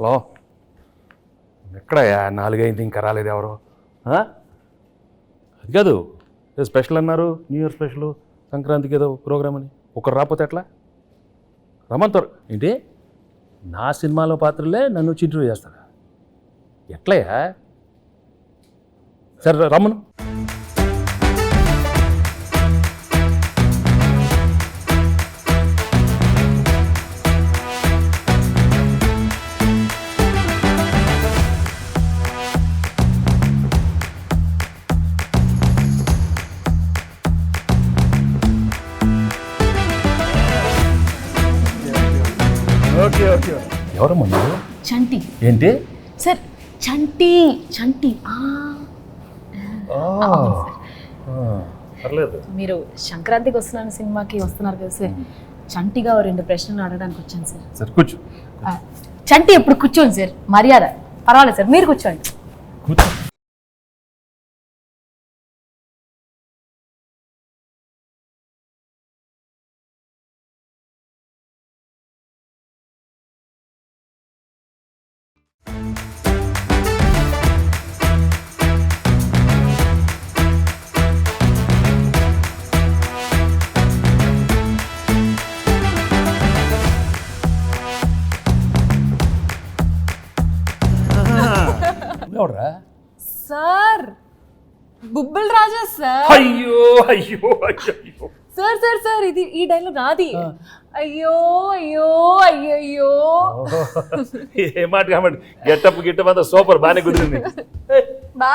Hello, ఎక్కడయ్యా 4 అయింది ఇంకా రాలేదు ఎవరు? అది కాదు, ఏదో స్పెషల్ అన్నారు, న్యూ ఇయర్ స్పెషల్, సంక్రాంతికి ఏదో ప్రోగ్రామ్ అని. ఒకరు రాకపోతే ఎట్లా? రమ్మంటారు ఏంటి? నా సినిమాలో పాత్రలే నన్ను వచ్చి ఇంటర్వ్యూ చేస్తారా? ఎట్లయ్యా? సరే రమ్మను. Okay okay. ఎవరమ్మా మీరు? చంటి. ఏంటి సార్? చంటి. చంటి. పర్లేదు. మీరు సంక్రాంతికి వస్తున్నాను సినిమాకి వస్తున్నారు కదా సార్, చంటిగా 2 ప్రశ్నలు అడగడానికి వచ్చాను సార్. సరే కూర్చో. చంటి ఎప్పుడు కూర్చోండి సార్, మర్యాద. పర్వాలేదు సార్, మీరు కూర్చోండి. కూర్చో. ఎవడరా? సార్, బుబ్బుల్ రాజా సార్. అయ్యో అయ్యో అయ్యో సార్ సార్ సార్, ఇది ఈ డైలాగ్ నాది. అయ్యో అయ్యో అయ్యో. ఏ మాట కాబట్టి గెట్టప్ అంతా సూపర్, బాగానే కుదిరింది. బా,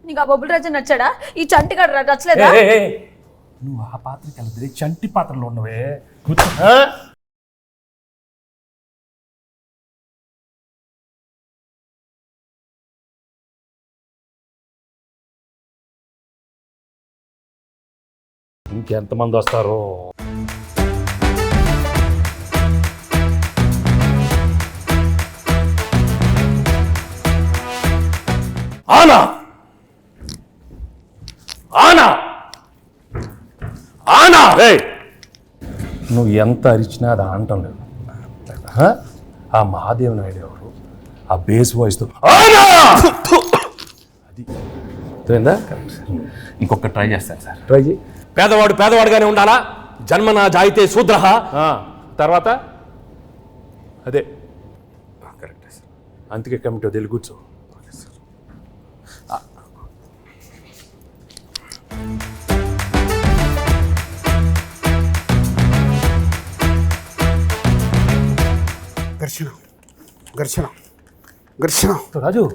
నీకు ఆ బొబ్బుల్ రాజా నచ్చాడా? ఈ చంటి గడ నచ్చలేదా? నువ్వు ఆ పాత్రకి వెళ్తే చంటి పాత్రలో ఉన్నవే. ఇంకెంతమంది వస్తారో? ఆనా ఆనా ఆనా. నువ్వు ఎంత అరిచినా అది ఆనటం లేదు. ఆ మహాదేవ్ నాయుడు ఎవరు? ఆ బేస్ వాయిస్తో అది తెలియదా? ఇంకొక ట్రై చేస్తాను సార్. ట్రై చేయి. పేదవాడు పేదవాడుగానే ఉండాలా? జన్మనా జాయితే శూద్రః. తర్వాత అదే కరెక్ట్ సార్. అందుకే కమిటీ వదిలి కూర్చో. ఘర్షణ ఘర్షణ ఘర్షణ. రాజు,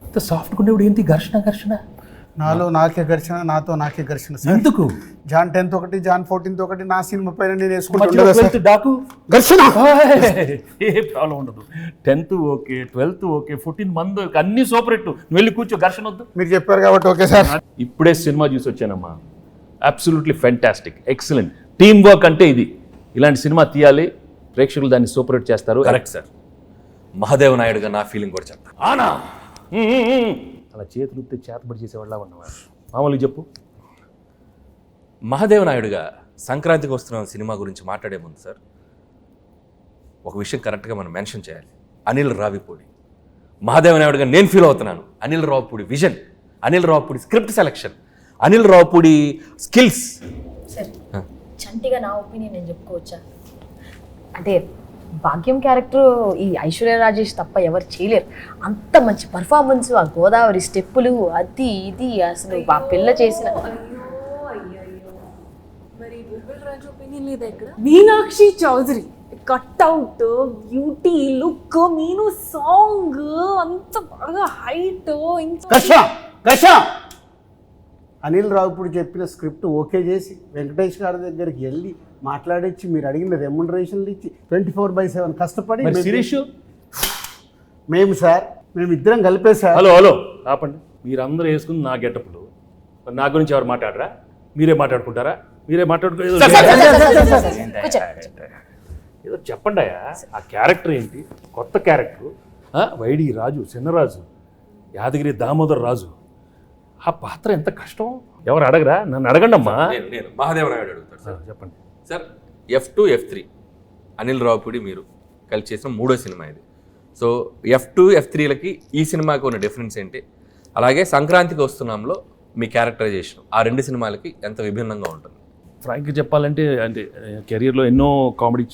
ఇంత సాఫ్ట్గా ఉండేవాడు ఏంటి ఘర్షణ ఘర్షణ? నాలో నాకే ఘర్షణ, నాతో నాకే ఘర్షణ. ఎందుకు? జాన్ 10th ఒకటి, జాన్ 14th ఒకటి, నా సినిమా పైన నేను మధ్యలో వేసుకుంటా 12th డాకు ఘర్షణ. ఏ ప్రాబ్లం ఉండదు. 10th ఓకే, 12th ఓకే, 14 మంది అన్ని సూపర్ హిట్. నువ్వు వెళ్ళి కూర్చో, ఘర్షణ వద్దు. మీరు చెప్పారు కాబట్టి ఓకే సార్. ఇప్పుడే సినిమా చూసి వచ్చానమ్మా. Absolutely fantastic, excellent. Team work అంటే ఇది. ఇలాంటి సినిమా తీయాలి, ప్రేక్షకులు దాన్ని సూపర్ హిట్ చేస్తారు. Correct sir. మహాదేవ్ నాయుడుగా నా ఫీలింగ్ కూడా చెప్తా. ఆనా అలా చేతులు ఉత్తే చేతబడి చేసేవాళ్ళ ఉన్నవా? మామూలుగా చెప్పు. మహాదేవ్ నాయుడుగా సంక్రాంతికి వస్తున్న సినిమా గురించి మాట్లాడే ముందు సార్, ఒక విషయం కరెక్ట్గా మనం మెన్షన్ చేయాలి. అనిల్ రావిపూడి. మహాదేవ్ నాయుడుగా నేను ఫీల్ అవుతున్నాను. Anil Ravipudi vision, Anil Ravipudi script selection, Anil Ravipudi skills. Sir, చంటిగా నా ఒపీనియన్ నేను చెప్పుకోవచ్చా? అంటే భాగ్యం క్యారెక్టర్ ఈ ఐశ్వర్య రాజేష్ తప్ప ఎవరు చేయలేరు. అంత మంచి పర్ఫార్మెన్స్, ఆ గోదావరి స్టెప్పులు, అది ఇది అసలు ఆ పిల్ల చేసిన. Meenakshi Chaudhary cutout, beauty, look, Meenu song అంత బాగా హైట్. అనిల్ రావుపూడి చెప్పిన స్క్రిప్ట్ ఓకే చేసి వెంకటేష్ గారి దగ్గరికి వెళ్ళి మాట్లాడించి మీరు అడిగిన రెమ్యునరేషన్లు ఇచ్చి 24/7 కష్టపడి మేము సార్, మేము ఇద్దరం కలిపే సార్. హలో ఆపండి. మీరందరూ వేసుకుని నా గెటప్లు, నా గురించి ఎవరు మాట్లాడరా? మీరే మాట్లాడుకుంటారా? మీరే ఏదో చెప్పండి అయ్యా. ఆ క్యారెక్టర్ ఏంటి? కొత్త క్యారెక్టర్. వైడి రాజు, చిన్నరాజు, యాదగిరి దామోదర్ రాజు. ఆ పాత్ర ఎంత కష్టం. ఎవరు అడగరా? నన్ను అడగండి అమ్మా. నేను మహాదేవ్ నాయుడు అడుగుతాను సార్. చెప్పండి sir. F2, F3 Anil Ravipudi మీరు కలిసి చేసిన 3వ సినిమా ఇది. సో F2 F3లకి ఈ సినిమాకి ఉన్న డిఫరెన్స్ ఏంటి, అలాగే సంక్రాంతికి వస్తున్నాంలో మీ క్యారెక్టరైజేషన్ ఆ 2 సినిమాలకి ఎంత విభిన్నంగా ఉంటుంది? ఫ్రాంక్గా చెప్పాలంటే అంటే కెరీర్లో ఎన్నో కామెడీ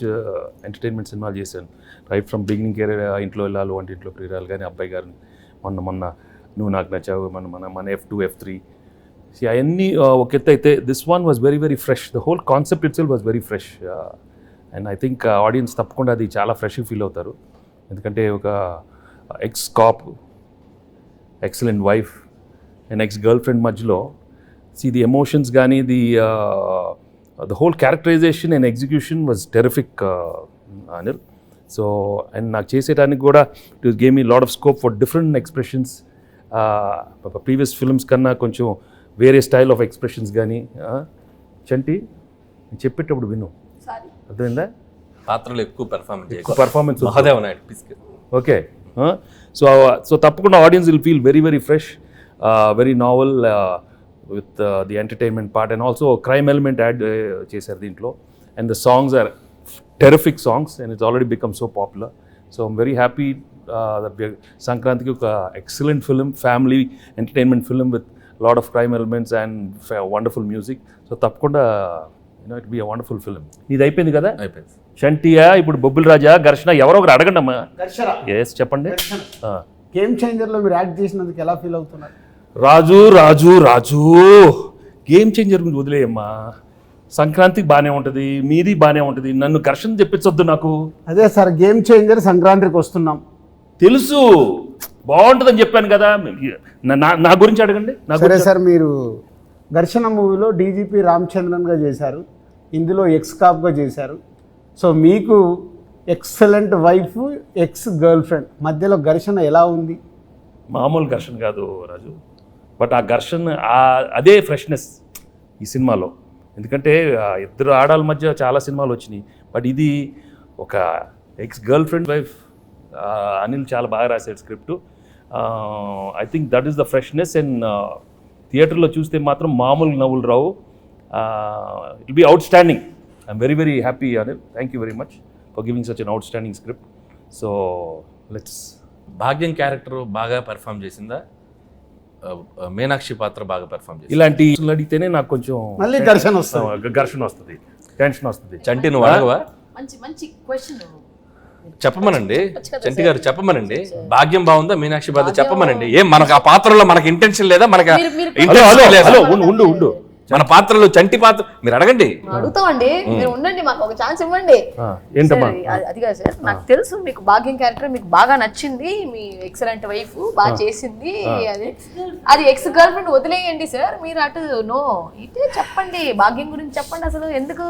ఎంటర్టైన్మెంట్ సినిమాలు చేశాను. రైట్ ఫ్రమ్ బిగినింగ్ కెరీర్, ఇంట్లో వెళ్ళాలి, వంటింట్లో ప్రియురాలు కానీ, అబ్బాయి గారిని, మొన్న నువ్వు నాకు నచ్చావు, మన F2 F3 అవన్నీ ఒక ఎత్తు అయితే this one was very very fresh. The whole concept itself was very fresh and I think audience తప్పకుండా అది చాలా ఫ్రెష్గా ఫీల్ అవుతారు. ఎందుకంటే ఒక ex cop, excellent wife and ex girlfriend మధ్యలో ది ఎమోషన్స్ కానీ the whole characterization and execution was terrific Anil. So and నాకు చేసేటానికి కూడా it gave me lot of scope for different expressions. Previous films కన్నా కొంచెం వేరే స్టైల్ ఆఫ్ ఎక్స్ప్రెషన్స్ కానీ. చంటి నేను చెప్పేటప్పుడు విను, అర్థమైందా? పాత్రలు ఎక్కువ పర్ఫార్మెన్స్ మహాదేవ్ నాయుడు పిస్కెట్. ఓకే. సో తప్పకుండా audience will feel very very fresh, very novel with the entertainment part and also crime element add చేశారు దీంట్లో. And the songs are terrific songs and it's already become so popular. So I'm very happy that సంక్రాంతికి ఒక excellent film, family entertainment film with lot of crime elements and wonderful music. So తప్పకుండా it be a wonderful film. ఇది అయిపోయింది కదా? అయిపోయింది. చంటియా, ఇప్పుడు బొబ్బుల్ రాజా, ఘర్షణ, ఎవరో ఒకరు అడగండి అమ్మా. ఎస్ చెప్పండి. గేమ్ చేంజర్లో మీరు యాక్ట్ చేసినందుకు ఎలా ఫీల్ అవుతున్నారు? రాజు రాజు రాజు గేమ్ చేంజర్ గురించి వదిలేయమ్మా. సంక్రాంతికి బాగానే ఉంటుంది, మీది బాగానే ఉంటుంది, నన్ను ఘర్షణ చెప్పించొద్దు నాకు. అదే సార్, గేమ్ చేంజర్ సంక్రాంతికి వస్తున్నాం తెలుసు, బాగుంటుందని చెప్పాను కదా. నా గురించి అడగండి. సరే సార్, మీరు ఘర్షణ మూవీలో డీజీపీ రామచంద్రన్గా చేశారు, ఇందులో ఎక్స్ కాప్గా చేశారు. సో మీకు excellent wife, ex girlfriend మధ్యలో ఘర్షణ ఎలా ఉంది? మామూలు ఘర్షణ కాదు రాజు, బట్ ఆ ఘర్షణ అదే ఫ్రెష్నెస్ ఈ సినిమాలో. ఎందుకంటే ఇద్దరు ఆడాల మధ్య చాలా సినిమాలు వచ్చినాయి, బట్ ఇది ఒక ex girlfriend wife. Anil చాలా బాగా రాశాడు script. I think that is the freshness. And థియేటర్లో చూస్తే మాత్రం మామూలు నవ్వులు రావు. It be outstanding. I'm very very happy Anil. Thank you very much for giving such an outstanding script. So let's. Bhagyam character బాగా పెర్ఫామ్ చేసిందా, మీనాక్షి పాత్ర బాగా పెర్ఫామ్ చేసింది? ఇలాంటి అడిగితేనే నాకు కొంచెం మళ్ళీ ఘర్షణ వస్తుంది, టెన్షన్ వస్తుంది. చంటి నువ్వు అడగవా? మంచి క్వశ్చన్ చెప్పమనండి చంటి గారు, చెప్పమనండి. భాగ్యం బాగుందా, మీనాక్షి పాత్ర చెప్పమనండి. ఏం మనకు ఆ పాత్రలో మనకి ఇంటెన్షన్ లేదా? మనకి ఉండు మన పాత్రలో చంటి పాత్ర మీరు అడగండి. అడుగుతామండి, మీరు ఉండండి, మాకు ఒక ఛాన్స్ ఇవ్వండి. ఏంటమ్మా? అది కాదు సార్, నాకు తెలుసు మీకు భాగ్యం క్యారెక్టర్ మీకు బాగా నచ్చింది, మీ ఎక్సలెంట్ వైఫ్ బాగా చేసింది. అది ఎక్స్ గర్ల్ ఫ్రెండ్ వదిలేయండి సార్, మీరు అటు నో ఇటే చెప్పండి, భాగ్యం గురించి చెప్పండి. అసలు ఎందుకు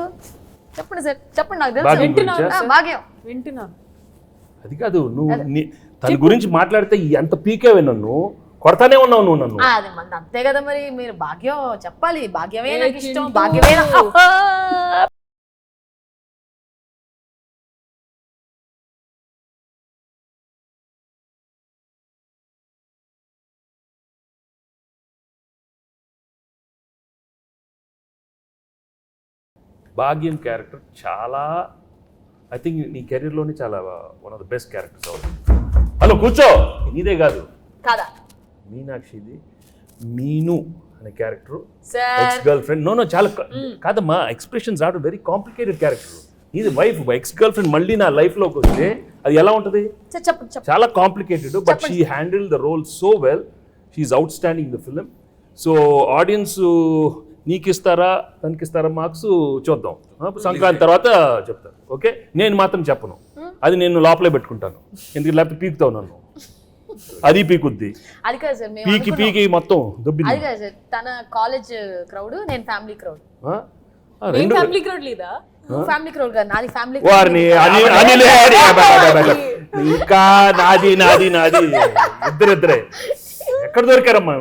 చెప్పండి సార్, చెప్పండి. నాకు తెలుసు భాగ్యం వింటున్నాను. అది కాదు, నువ్వు తన గురించి మాట్లాడితే ఎంత పీకేవే, నన్ను కొడతానే ఉన్నావు నువ్వు నన్ను. అది మంది అంతే కదా మరి, మీరు భాగ్యం చెప్పాలి. భాగ్యమే నాకు ఇష్టం, భాగ్యమే భాగ్యం క్యారెక్టర్ చాలా, ఐ థింక్ నీ కెరీర్లోనే చాలా one of the best characters అవుతుంది. హలో కూర్చో, నీదే కాదు కాదా మీనాక్షిది. మీను అనే character ex girlfriend. No చాలా కాదమ్మా, expressions are very complicated character. ఇది వైఫ్, ఎక్స్ గర్ల్ ఫ్రెండ్ మళ్ళీ నా లైఫ్లోకి వస్తే అది ఎలా ఉంటుంది? చాలా complicated, but she handle the role so well. She's outstanding the film. So audience నీకు ఇస్తారా తనకి ఇస్తారా మార్క్స్ చూద్దాం, సంక్రాంతి తర్వాత చెప్తాను. ఓకే, నేను మాత్రం చెప్పను, అది నేను లోపలే పెట్టుకుంటాను. ఎందుకు లేకపోతే పీకుతావు నన్ను, అది పీకుద్ది. అది కాదు సార్, పీకి మొత్తం దొబ్బింది. అది కాదు సార్, తన కాలేజ్ క్రౌడ్, నేను ఫ్యామిలీ క్రౌడ్. ఫ్యామిలీ క్రౌడ్ లేదా? ఫ్యామిలీ క్రౌడ్ కాదు, నాది ఫ్యామిలీ. వారిని ఇంకా నాది ఇద్దరిద్దరే ఎక్కడ దొరికారమ్మా?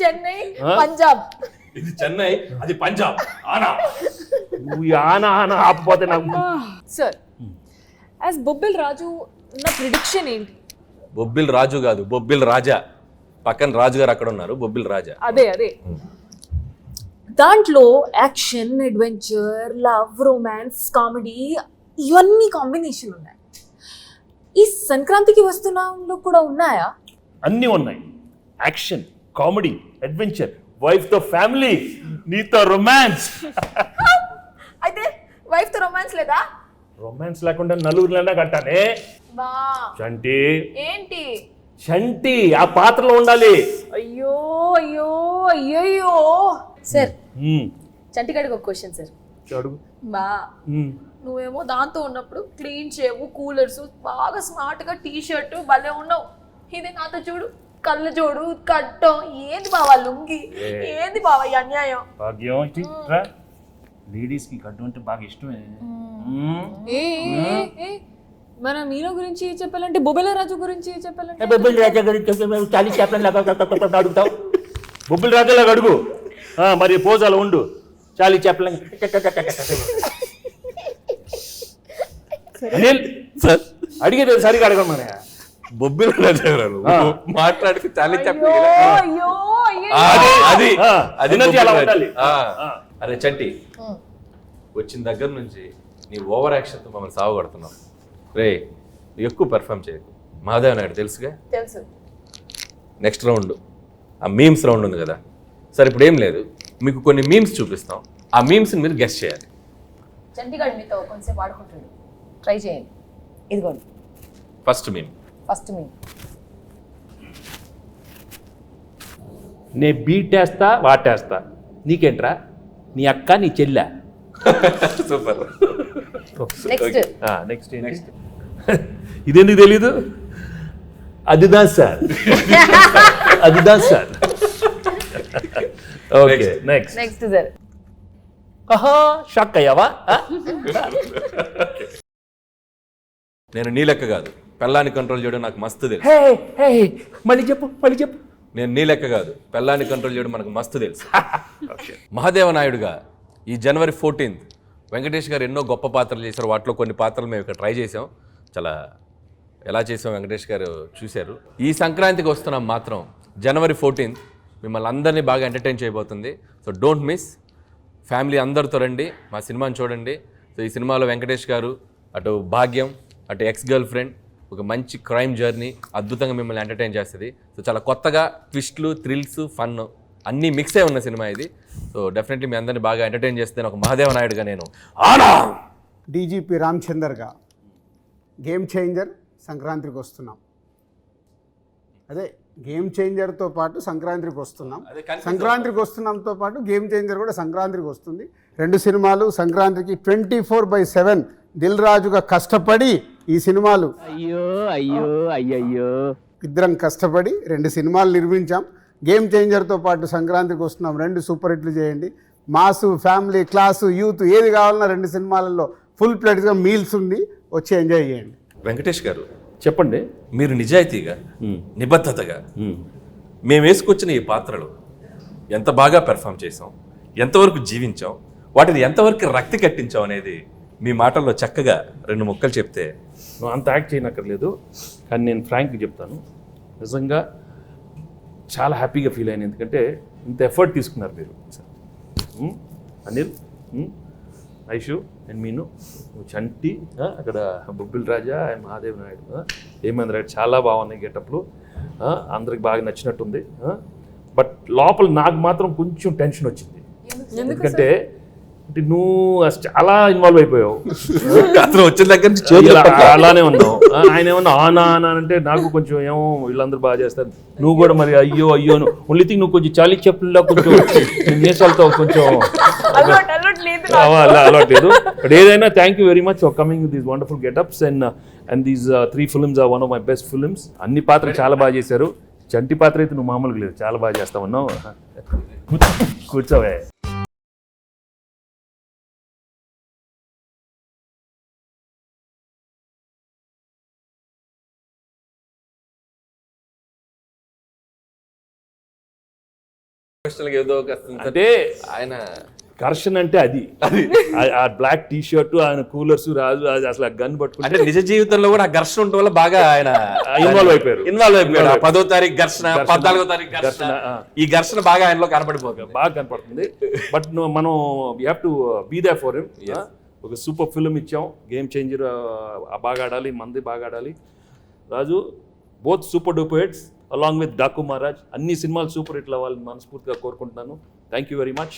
చెన్నై, పంజాబ్. ఇది చెన్నై, అది పంజాబ్. నువ్వు ఆనా ఆపపోతే నాకు. సార్ యాజ్ బొబ్బిల్ రాజు నా ప్రిడిక్షన్ ఏంటి? బొబ్బిల్ రాజు కాదు, బొబ్బిల్ రాజా. పక్కన రాజు గారు అక్కడ ఉన్నారు, బొబ్బిల్ రాజా. అదే దాంట్లో action, adventure, love, romance, comedy ఇవన్నీ కాంబినేషన్ ఉన్నాయి. ఈ సంక్రాంతికి వస్తున్నాంలో కూడా ఉన్నాయా? అన్నీ ఉన్నాయి. యాక్షన్, కామెడీ, అడ్వెంచర్, వైఫ్ తో ఫ్యామిలీ, నీతో రొమాన్స్. అయితే వైఫ్ తో రొమాన్స్ లేదా? రొమాన్స్ లేకుండా నలుగురిలోనే కట్టానే. బా చంటి, ఏంటి? చంటి ఆ పాత్రలో ఉండాలి. అయ్యో అయ్యో అయ్యో సార్, ఉమ్, చంటిగాడికి ఒక క్వశ్చన్ సార్. అడుగు. బా ఉమ్. నువ్వేమో దాంతో ఉన్నప్పుడు క్లీన్ షేవ్, కూలర్స్, బాగా స్మార్ట్ గా టీ షర్ట్ భలే ఉన్నావు. ఇది నాతో చూడు, కళ్ళు చూడు, కట్టం. ఏంది బావా లుంగి? ఏంది బావా ఈ అన్యాయం? భాగ్యం ఇటు రా. లేడీస్ కి గడ్డు అంటే బాగా ఇష్టమే. ఏ మన మీలో గురించి చెప్పాలంటే బొబ్బెల రాజు గురించి చెప్పాలంటే బొబ్బిల్ రాజా గురించి చాలీ చెప్పండి అడుగుతావు. బొబ్బిల్ రాజాలాగా అడుగు. మరి పోజాలు ఉండు. చాలీ చెప్పలేం. అనిల్ సార్ అడిగేది సరిగా అడగమని. బొబ్బిల రాజారావు మాట్లాడితే చాలా చెప్పి అయ్యో అయ్యో అది ఆ, అది energy అలా బొబ్బిల ఉండాలి. రాజు. అరే చంటి, వచ్చిన దగ్గర నుంచి నీ ఓవర్ యాక్షన్తో మమ్మల్ని సావగొడుతున్నావు. రే నువ్వు ఎక్కువ పెర్ఫామ్ చేయకు. మహాదేవ్ నాయుడు తెలుసుగా. తెలుసు. నెక్స్ట్ రౌండ్ ఆ మీమ్స్ రౌండ్ ఉంది కదా. సరే ఇప్పుడు ఏం లేదు, మీకు కొన్ని మీమ్స్ చూపిస్తాం. ఆ మీమ్స్ని మీరు గెస్ట్ చేయాలి. చంటిగాడు మీతో కొంచెంసేపు ఆడుకుంటాడు, ట్రై చేయండి. ఇదిగోండి ఫస్ట్ మీమ్. ఫస్ట్ మీ నే బీటేస్తా వాటేస్తా, నీకేంట్రా? నీ అక్క నీ చెల్లె. సూపర్. నెక్స్ట్. నెక్స్ట్ నెక్స్ట్ ఇదెందుకు తెలీదు? అదిదా సార్, అదిదా sir. Okay next. Next sir. Shock అయ్యావా? నేను నీ లెక్క కాదు, పెళ్ళాన్ని కంట్రోల్ చేయడం నాకు మస్తు తెలుసు. మళ్ళీ చెప్పు, మళ్ళీ చెప్పు. నేను నీ లెక్క కాదు, పెళ్ళాన్ని కంట్రోల్ చేయడం మనకు మస్తు తెలుసు. మహాదేవ నాయుడుగా ఈ జనవరి 14th వెంకటేష్ గారు ఎన్నో గొప్ప పాత్రలు చేశారు. వాటిలో కొన్ని పాత్రలు మేము ఇక్కడ ట్రై చేసాం. చాలా ఎలా చేసాం వెంకటేష్ గారు చూశారు. ఈ సంక్రాంతికి వస్తున్నాం మాత్రం జనవరి 14th మిమ్మల్ని అందరినీ బాగా ఎంటర్టైన్ చేయబోతుంది. So don't miss. ఫ్యామిలీ అందరితో రండి, మా సినిమాని చూడండి. సో ఈ సినిమాలో వెంకటేష్ గారు, అటు భాగ్యం, అటు ఎక్స్ గర్ల్ ఫ్రెండ్, ఒక మంచి క్రైమ్ జర్నీ అద్భుతంగా మిమ్మల్ని ఎంటర్టైన్ చేస్తుంది. సో చాలా కొత్తగా ట్విస్ట్లు, థ్రిల్స్, ఫన్ అన్నీ మిక్స్ అయి ఉన్న సినిమా ఇది. సో డెఫినెట్లీ మీ అందరినీ బాగా ఎంటర్టైన్ చేస్తే ఒక మహాదేవ నాయుడుగా నేను డీజీపీ రామచందర్గా గేమ్ చేంజర్ సంక్రాంతికి వస్తున్నాం. అదే గేమ్ చేంజర్తో పాటు సంక్రాంతికి వస్తున్నాం. సంక్రాంతికి వస్తున్నాంతో పాటు గేమ్ చేంజర్ కూడా సంక్రాంతికి వస్తుంది. రెండు సినిమాలు సంక్రాంతికి 24/7 దిల్ రాజుగా కష్టపడి ఈ సినిమాలు ఇద్దరం కష్టపడి రెండు సినిమాలు నిర్మించాం. గేమ్ చేంజర్తో పాటు సంక్రాంతికి వస్తున్నాం. రెండు సూపర్ హిట్లు చేయండి. మాసు, ఫ్యామిలీ, క్లాసు, యూత్ ఏది కావాలన్నా రెండు సినిమాలలో ఫుల్ ప్లేట్గా మీల్స్ ఉంది, వచ్చి ఎంజాయ్ చేయండి. వెంకటేష్ గారు చెప్పండి. మీరు నిజాయితీగా, నిబద్ధతగా మేము వేసుకొచ్చిన ఈ పాత్రలు ఎంత బాగా పెర్ఫామ్ చేసాం, ఎంతవరకు జీవించాం, వాటిని ఎంతవరకు రక్తి కట్టించాం అనేది మీ మాటల్లో చక్కగా రెండు ముక్కలు చెప్తే. నువ్వు అంత యాక్ట్ చేయనక్కర్లేదు, కానీ నేను ఫ్రాంక్గా చెప్తాను. నిజంగా చాలా హ్యాపీగా ఫీల్ అయ్యాను. ఎందుకంటే ఇంత ఎఫర్ట్ తీసుకున్నారు మీరు. అనిల్, ఐషు అండ్ మీను, చంటి, అక్కడ బొబ్బిల్ రాజా అండ్ మహాదేవ్ నాయుడు, హేమేంద్ర రాయుడు చాలా బాగున్నాయి గెటప్లు. అందరికి బాగా నచ్చినట్టుంది. బట్ లోపల నాకు మాత్రం కొంచెం టెన్షన్ వచ్చింది. ఎందుకంటే నువ్వు చాలా ఇన్వాల్వ్ అయిపోయావు. వచ్చిన దగ్గర నుంచి అలానే ఉన్నావు. ఆయన ఏమన్నా ఆనా అంటే నాకు కొంచెం ఏమో వీళ్ళందరూ బాగా చేస్తారు, నువ్వు కూడా మరి అయ్యో అయ్యోను. ఓన్లీ థింగ్ నువ్వు కొంచెం చాలీ చెప్పుల్లో కొంచెం మీసాలతో కొంచెం అలవాట్లేదు. బట్ ఏదైనా thank you very much for coming with these wonderful getups and these 3 films are one of my best films. అన్ని పాత్రలు చాలా బాగా చేశారు. చంటి పాత్ర అయితే నువ్వు మామూలుగా లేదు, చాలా బాగా చేస్తా ఉన్నావు. కూర్చోవే. ఏదో ఒక అంటే ఆయన ఘర్షణ అంటే అది ఆ బ్లాక్ టీ షర్ట్, ఆయన కూలర్స్, రాజు అసలు గన్ పట్టుకుంటే అంటే నిజ జీవితంలో కూడా ఆ ఘర్షణ ఉండటం వల్ల బాగా ఆయన ఇన్వాల్వ్ అయిపోయారు. 10వ తారీఖు ఘర్షణ, 14వ తారీఖు ఘర్షణ, ఈ ఘర్షణ బాగా ఆయనలో కనపడిపోతుంది, బాగా కనపడుతుంది. బట్ మనం we have to be there for him. ఒక సూపర్ ఫిల్మ్ ఇచ్చాం, గేమ్ చేంజర్. బాగా ఆడాలి, మంది బాగా ఆడాలి. Raju both super duper hits along with Daaku Maharaj. అన్ని సినిమాలు సూపర్ హిట్లు అవ్వాలని మనస్ఫూర్తిగా కోరుకుంటున్నాను. Thank you very much.